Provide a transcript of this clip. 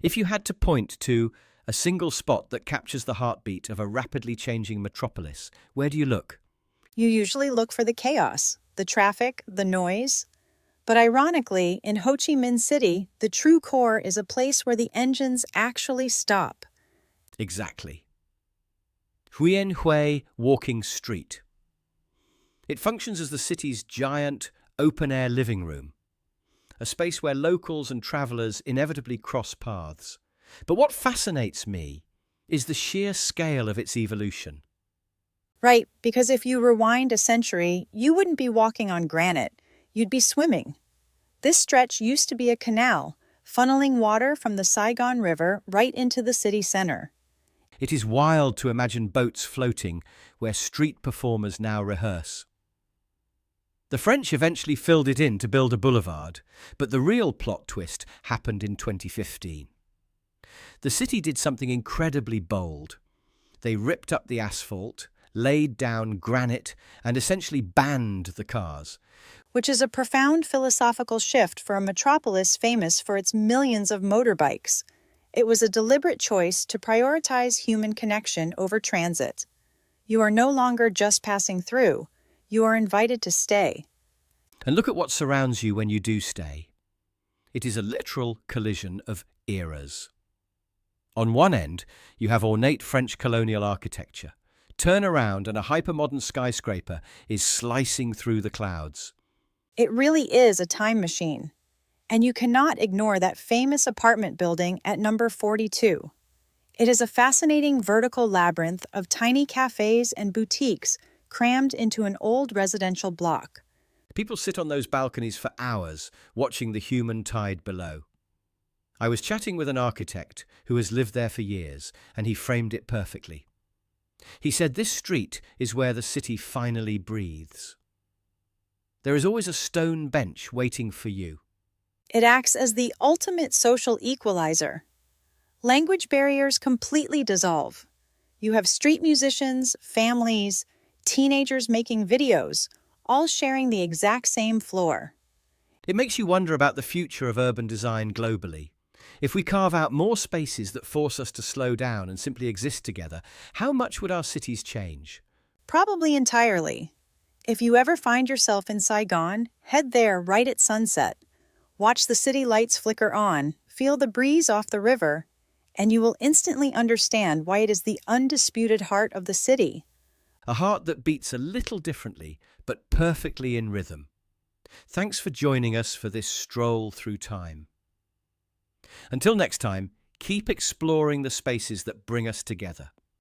If you had to point to a single spot that captures the heartbeat of a rapidly changing metropolis, where do you look? You usually look for the chaos, the traffic, the noise. But ironically, in Ho Chi Minh City, the true core is a place where the engines actually stop. Exactly. Nguyen Hue Walking Street. It functions as the city's giant, open-air living room, a space where locals and travellers inevitably cross paths. But what fascinates me is the sheer scale of its evolution. Right, because if you rewind a century, you wouldn't be walking on granite, you'd be swimming. This stretch used to be a canal, funneling water from the Saigon River right into the city center. It is wild to imagine boats floating where street performers now rehearse. The French eventually filled it in to build a boulevard, but the real plot twist happened in 2015. The city did something incredibly bold. They ripped up the asphalt, laid down granite, and essentially banned the cars. Which is a profound philosophical shift for a metropolis famous for its millions of motorbikes. It was a deliberate choice to prioritize human connection over transit. You are no longer just passing through. You are invited to stay. And look at what surrounds you when you do stay. It is a literal collision of eras. On one end, you have ornate French colonial architecture. Turn around and a hypermodern skyscraper is slicing through the clouds. It really is a time machine. And you cannot ignore that famous apartment building at number 42. It is a fascinating vertical labyrinth of tiny cafes and boutiques crammed into an old residential block. People sit on those balconies for hours, watching the human tide below. I was chatting with an architect who has lived there for years, and he framed it perfectly. He said this street is where the city finally breathes. There is always a stone bench waiting for you. It acts as the ultimate social equalizer. Language barriers completely dissolve. You have street musicians, families, teenagers making videos, all sharing the exact same floor. It makes you wonder about the future of urban design globally. If we carve out more spaces that force us to slow down and simply exist together, how much would our cities change? Probably entirely. If you ever find yourself in Saigon, head there right at sunset. Watch the city lights flicker on, feel the breeze off the river, and you will instantly understand why it is the undisputed heart of the city. A heart that beats a little differently, but perfectly in rhythm. Thanks for joining us for this stroll through time. Until next time, keep exploring the spaces that bring us together.